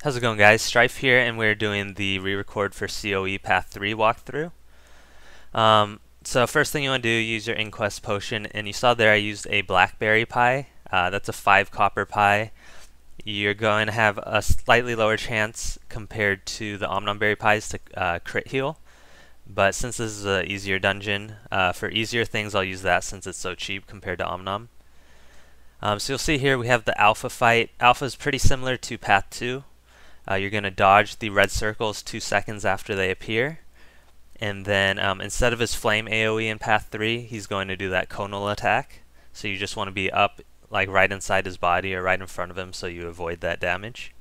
How's it going, guys? Strife here, and we're doing the re-record for COE Path 3 walkthrough. So first thing you want to do, use your Inquest potion, and you saw there I used a blackberry pie. That's a 5 copper pie. You're going to have a slightly lower chance compared to the Omnumberry pies to crit heal, but since this is an easier dungeon, for easier things I'll use that since it's so cheap compared to Omnum. So you'll see here we have the Alpha fight. Alpha is pretty similar to Path 2. You're going to dodge the red circles 2 seconds after they appear, and then instead of his flame AoE in Path 3, he's going to do that conal attack. So you just want to be up like right inside his body or right in front of him so you avoid that damage.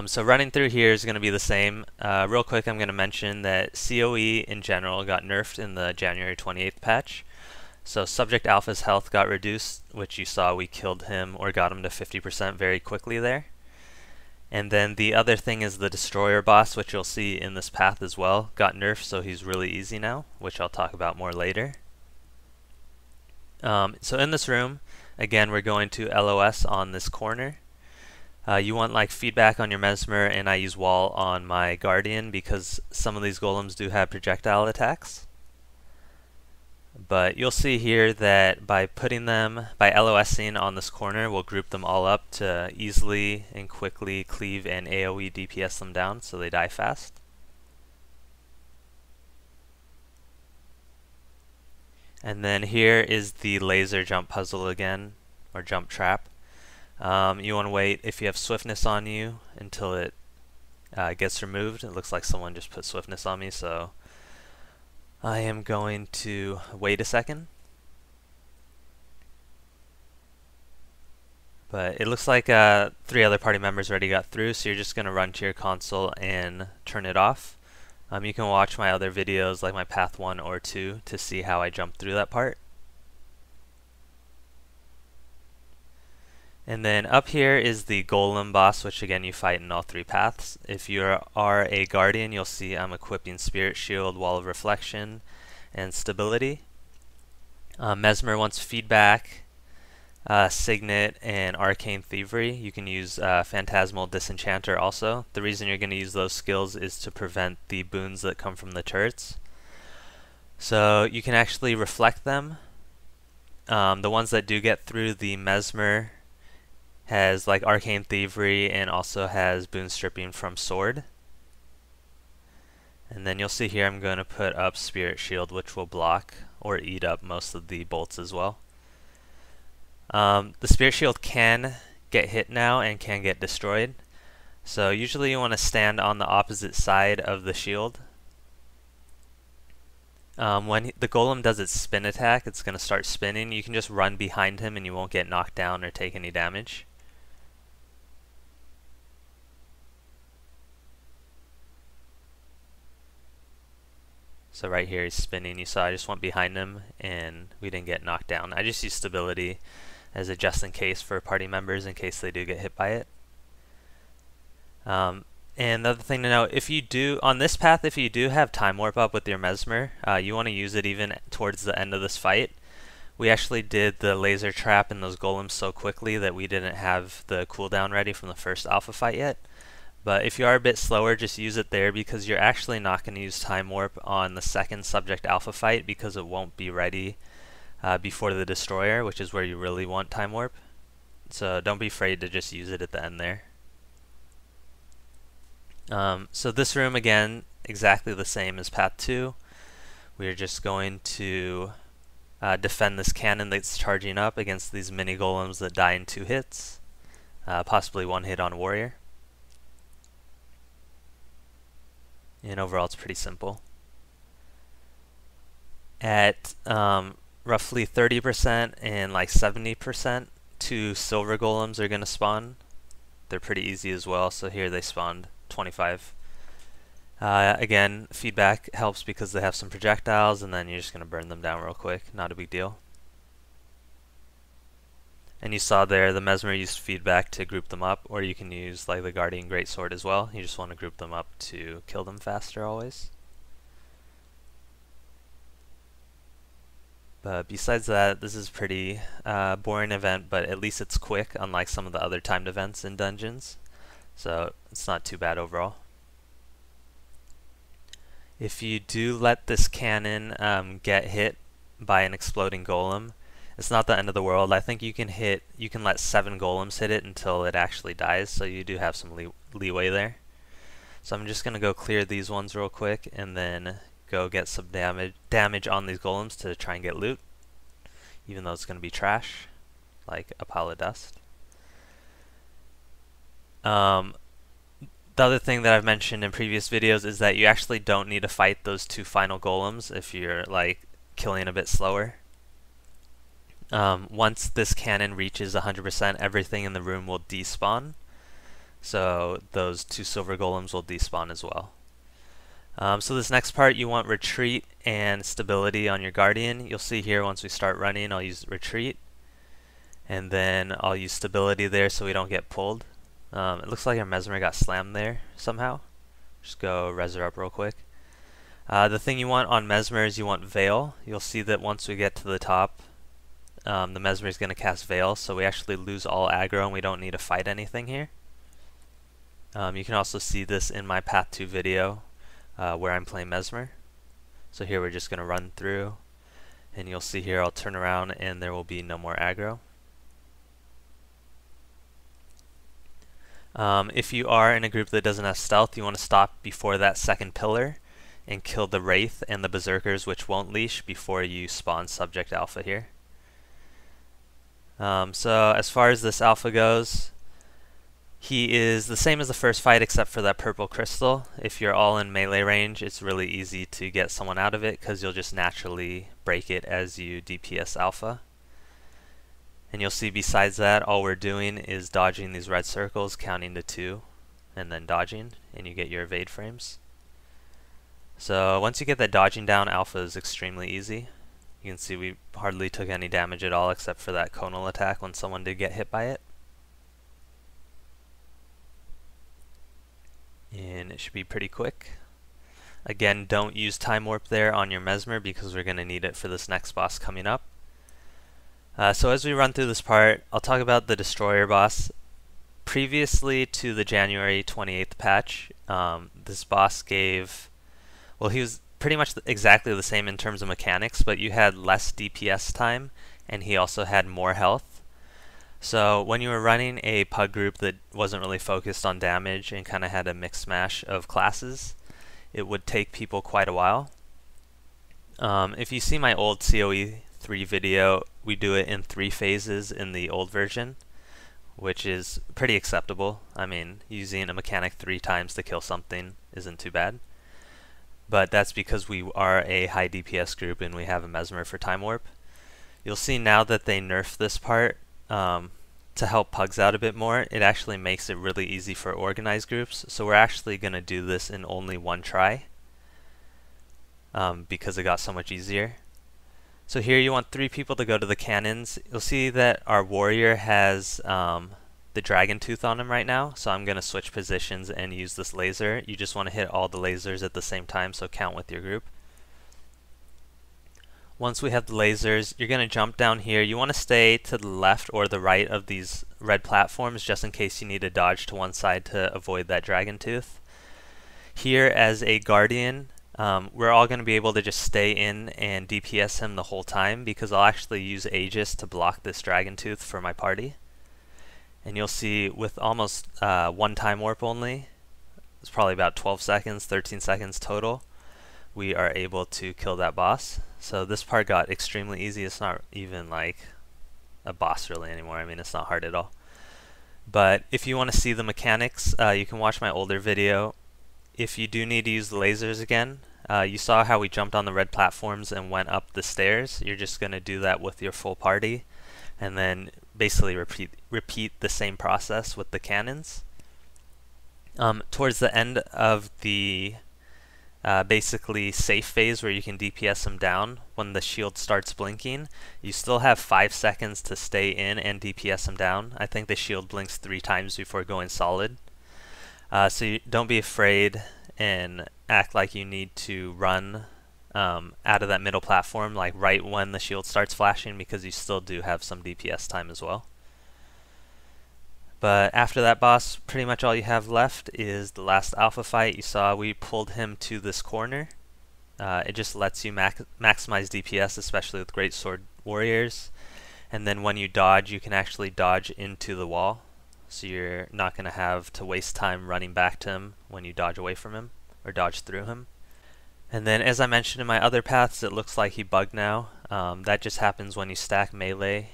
So running through here is going to be the same. Real quick, I'm going to mention that COE in general got nerfed in the January 28th patch. So Subject Alpha's health got reduced, which you saw we killed him or got him to 50% very quickly there. And then the other thing is the Destroyer boss, which you'll see in this path as well, got nerfed, so he's really easy now, which I'll talk about more later. So in this room, again, we're going to LOS on this corner. You want like feedback on your Mesmer, and I use wall on my Guardian because some of these golems do have projectile attacks. But you'll see here that by putting them, by LOSing on this corner, we'll group them all up to easily and quickly cleave and AoE DPS them down so they die fast. And then here is the laser jump puzzle again, or jump trap. You want to wait if you have swiftness on you until it gets removed. It looks like someone just put swiftness on me, so I am going to wait a second. But it looks like 3 other party members already got through, so you're just going to run to your console and turn it off. You can watch my other videos like my Path 1 or 2 to see how I jumped through that part. And then up here is the Golem Boss, which again you fight in all 3 paths. If you are a Guardian, you'll see I'm equipping Spirit Shield, Wall of Reflection, and Stability. Mesmer wants feedback, Signet, and Arcane Thievery. You can use Phantasmal Disenchanter also. The reason you're going to use those skills is to prevent the boons that come from the turrets. So you can actually reflect them. The ones that do get through the Mesmer has like Arcane Thievery and also has boon stripping from Sword. And then you'll see here I'm going to put up Spirit Shield, which will block or eat up most of the bolts as well. The Spirit Shield can get hit now and can get destroyed. So usually you want to stand on the opposite side of the shield. When the golem does its spin attack, it's going to start spinning. You can just run behind him and you won't get knocked down or take any damage. So right here he's spinning. You saw I just went behind him and we didn't get knocked down. I just use stability as a just in case for party members in case they do get hit by it. And the other thing to know, if you do, on this path, if you do have Time Warp up with your Mesmer, you want to use it even towards the end of this fight. We actually did the laser trap and those golems so quickly that we didn't have the cooldown ready from the first alpha fight yet. But if you are a bit slower, just use it there because you're actually not going to use Time Warp on the second Subject Alpha fight because it won't be ready before the Destroyer, which is where you really want Time Warp. So don't be afraid to just use it at the end there. So this room, again, exactly the same as Path 2. We're just going to defend this cannon that's charging up against these mini golems that die in 2 hits, possibly 1 hit on a warrior. And overall it's pretty simple. At roughly 30% and like 70%, 2 silver golems are going to spawn. They're pretty easy as well, so here they spawned 25. Again, feedback helps because they have some projectiles and then you're just going to burn them down real quick. Not a big deal. And you saw there the Mesmer used feedback to group them up, or you can use like the Guardian Greatsword as well. You just want to group them up to kill them faster always. But besides that, this is pretty boring event, but at least it's quick, unlike some of the other timed events in dungeons. So it's not too bad overall. If you do let this cannon get hit by an exploding golem, it's not the end of the world. I think you can let 7 golems hit it until it actually dies, so you do have some leeway there. So I'm just going to go clear these ones real quick and then go get some damage on these golems to try and get loot, even though it's going to be trash, like a pile of dust. The other thing that I've mentioned in previous videos is that you actually don't need to fight those 2 final golems if you're like killing a bit slower. Once this cannon reaches 100%, everything in the room will despawn. So those 2 silver golems will despawn as well. So this next part, you want retreat and stability on your guardian. You'll see here once we start running, I'll use retreat. And then I'll use stability there so we don't get pulled. It looks like our Mesmer got slammed there somehow. Just go res her up real quick. The thing you want on Mesmer is you want Veil. You'll see that once we get to the top, the Mesmer is going to cast Veil, so we actually lose all aggro and we don't need to fight anything here. You can also see this in my Path 2 video where I'm playing Mesmer. So here we're just going to run through, and you'll see here I'll turn around and there will be no more aggro. If you are in a group that doesn't have stealth, you want to stop before that second pillar and kill the Wraith and the Berserkers, which won't leash, before you spawn Subject Alpha here. So as far as this Alpha goes, he is the same as the first fight except for that purple crystal. If you're all in melee range, it's really easy to get someone out of it because you'll just naturally break it as you DPS Alpha. And you'll see besides that, all we're doing is dodging these red circles, counting to 2, and then dodging, and you get your evade frames. So once you get that dodging down, Alpha is extremely easy. You can see we hardly took any damage at all except for that conal attack when someone did get hit by it. And it should be pretty quick. Again, don't use Time Warp there on your Mesmer because we're going to need it for this next boss coming up. So as we run through this part, I'll talk about the Destroyer boss. Previously to the January 28th patch, this boss gave, well, he was pretty much exactly the same in terms of mechanics, but you had less DPS time, and he also had more health. So when you were running a pug group that wasn't really focused on damage and kind of had a mixed mash of classes, it would take people quite a while. If you see my old COE 3 video, we do it in 3 phases in the old version, which is pretty acceptable. I mean, using a mechanic 3 times to kill something isn't too bad. But that's because we are a high DPS group and we have a Mesmer for Time Warp. You'll see now that they nerfed this part to help pugs out a bit more. It actually makes it really easy for organized groups. So we're actually going to do this in only 1 try because it got so much easier. So here you want 3 people to go to the cannons. You'll see that our warrior has the dragon tooth on him right now, so I'm going to switch positions and use this laser. You just want to hit all the lasers at the same time, so count with your group. Once we have the lasers, you're going to jump down here. You want to stay to the left or the right of these red platforms just in case you need to dodge to one side to avoid that dragon tooth. Here as a guardian, we're all going to be able to just stay in and DPS him the whole time because I'll actually use Aegis to block this dragon tooth for my party. And you'll see with almost 1 time warp only, it's probably about 12 seconds, 13 seconds total, we are able to kill that boss. So this part got extremely easy. It's not even like a boss really anymore. I mean, it's not hard at all. But if you want to see the mechanics, you can watch my older video. If you do need to use the lasers again, you saw how we jumped on the red platforms and went up the stairs. You're just going to do that with your full party and then basically repeat the same process with the cannons. Towards the end of the basically safe phase where you can DPS them down, when the shield starts blinking, you still have 5 seconds to stay in and DPS them down. I think the shield blinks 3 times before going solid. So don't be afraid and act like you need to run out of that middle platform, like right when the shield starts flashing, because you still do have some DPS time as well. But after that boss, pretty much all you have left is the last alpha fight. You saw we pulled him to this corner. It just lets you maximize DPS, especially with Great Sword Warriors. And then when you dodge, you can actually dodge into the wall. So you're not going to have to waste time running back to him when you dodge away from him, or dodge through him. And then as I mentioned in my other paths, it looks like he bugged now. That just happens when you stack melee.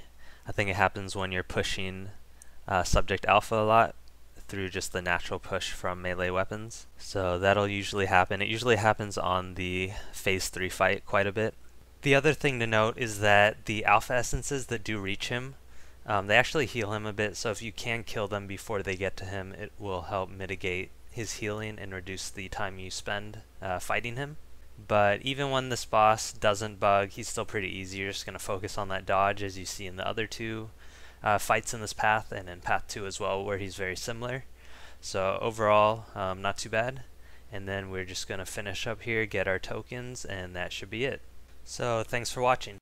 I think it happens when you're pushing Subject Alpha a lot through just the natural push from melee weapons. So that'll usually happen. It usually happens on the phase 3 fight quite a bit. The other thing to note is that the alpha essences that do reach him, they actually heal him a bit, so if you can kill them before they get to him, it will help mitigate his healing and reduce the time you spend fighting him. But even when this boss doesn't bug, he's still pretty easy. You're just going to focus on that dodge, as you see in the other two fights in this path, and in path 2 as well, where he's very similar. So overall, not too bad. And then we're just going to finish up here, get our tokens, and that should be it. So thanks for watching.